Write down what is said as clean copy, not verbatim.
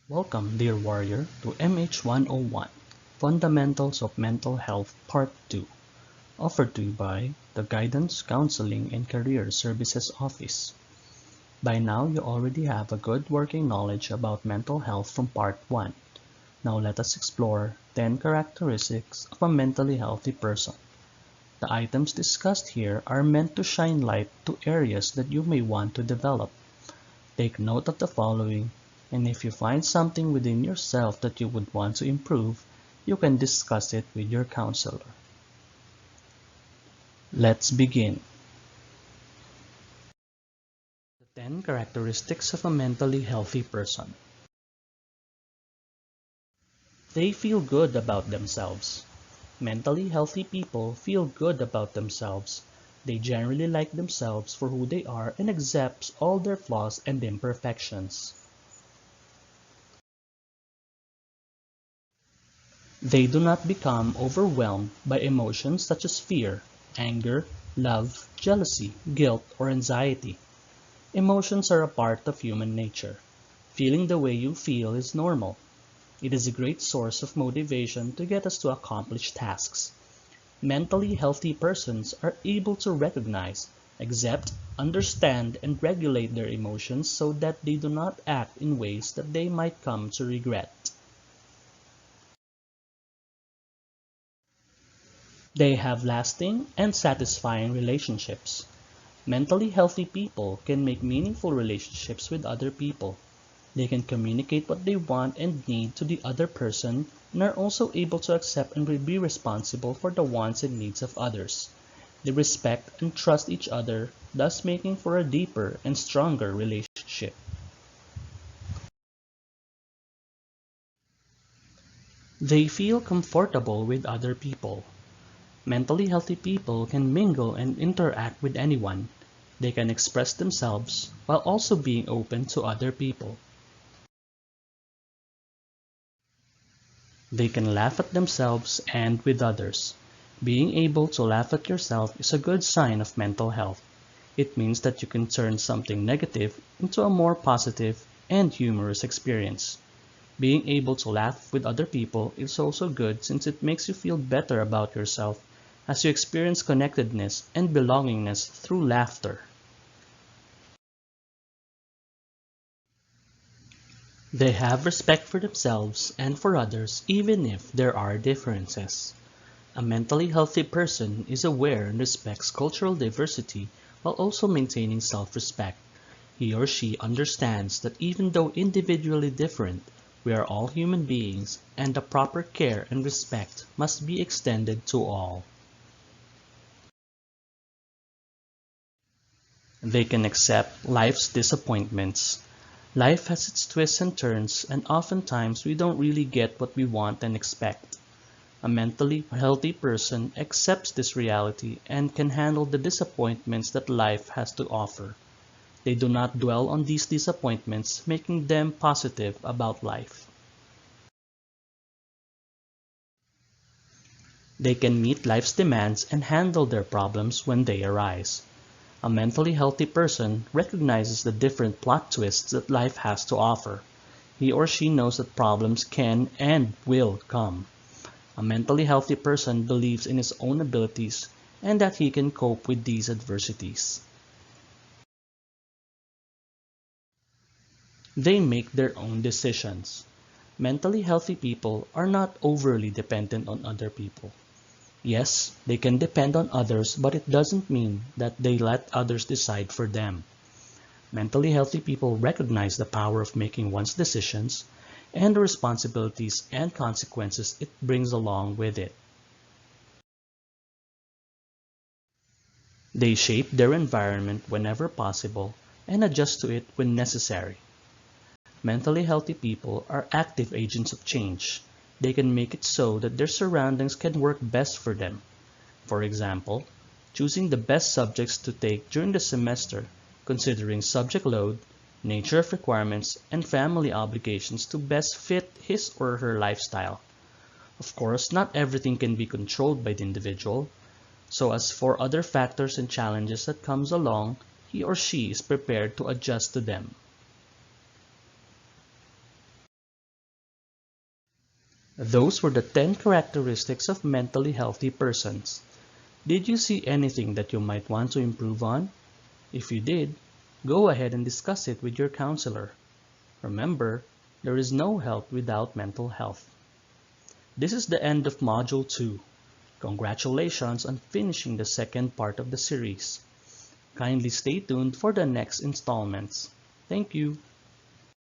Welcome, dear warrior, to MH101 Fundamentals of Mental Health Part 2, offered to you by the Guidance, Counseling, and Career Services Office. By now, you already have a good working knowledge about mental health from Part 1. Now let us explore 10 characteristics of a mentally healthy person. The items discussed here are meant to shine light to areas that you may want to develop. Take note of the following, and if you find something within yourself that you would want to improve, you can discuss it with your counselor. Let's begin. The 10 characteristics of a mentally healthy person. They feel good about themselves. Mentally healthy people feel good about themselves. They generally like themselves for who they are and accept all their flaws and imperfections. They do not become overwhelmed by emotions such as fear, anger, love, jealousy, guilt, or anxiety. Emotions are a part of human nature. Feeling the way you feel is normal. It is a great source of motivation to get us to accomplish tasks. Mentally healthy persons are able to recognize, accept, understand, and regulate their emotions so that they do not act in ways that they might come to regret. They have lasting and satisfying relationships. Mentally healthy people can make meaningful relationships with other people. They can communicate what they want and need to the other person and are also able to accept and be responsible for the wants and needs of others. They respect and trust each other, thus making for a deeper and stronger relationship. They feel comfortable with other people. Mentally healthy people can mingle and interact with anyone. They can express themselves while also being open to other people. They can laugh at themselves and with others. Being able to laugh at yourself is a good sign of mental health. It means that you can turn something negative into a more positive and humorous experience. Being able to laugh with other people is also good since it makes you feel better about yourself as you experience connectedness and belongingness through laughter. They have respect for themselves and for others even if there are differences. A mentally healthy person is aware and respects cultural diversity while also maintaining self-respect. He or she understands that even though individually different, we are all human beings and the proper care and respect must be extended to all. They can accept life's disappointments. Life has its twists and turns, and oftentimes we don't really get what we want and expect. A mentally healthy person accepts this reality and can handle the disappointments that life has to offer. They do not dwell on these disappointments, making them positive about life. They can meet life's demands and handle their problems when they arise. A mentally healthy person recognizes the different plot twists that life has to offer. He or she knows that problems can and will come. A mentally healthy person believes in his own abilities and that he can cope with these adversities. They make their own decisions. Mentally healthy people are not overly dependent on other people. Yes, they can depend on others, but it doesn't mean that they let others decide for them. Mentally healthy people recognize the power of making one's decisions and the responsibilities and consequences it brings along with it. They shape their environment whenever possible and adjust to it when necessary. Mentally healthy people are active agents of change. They can make it so that their surroundings can work best for them. For example, choosing the best subjects to take during the semester, considering subject load, nature of requirements, and family obligations to best fit his or her lifestyle. Of course, not everything can be controlled by the individual, so as for other factors and challenges that comes along, he or she is prepared to adjust to them. Those were the 10 characteristics of mentally healthy persons. Did you see anything that you might want to improve on? If you did, go ahead and discuss it with your counselor. Remember, there is no health without mental health. This is the end of Module 2. Congratulations on finishing the second part of the series. Kindly stay tuned for the next installments. Thank you.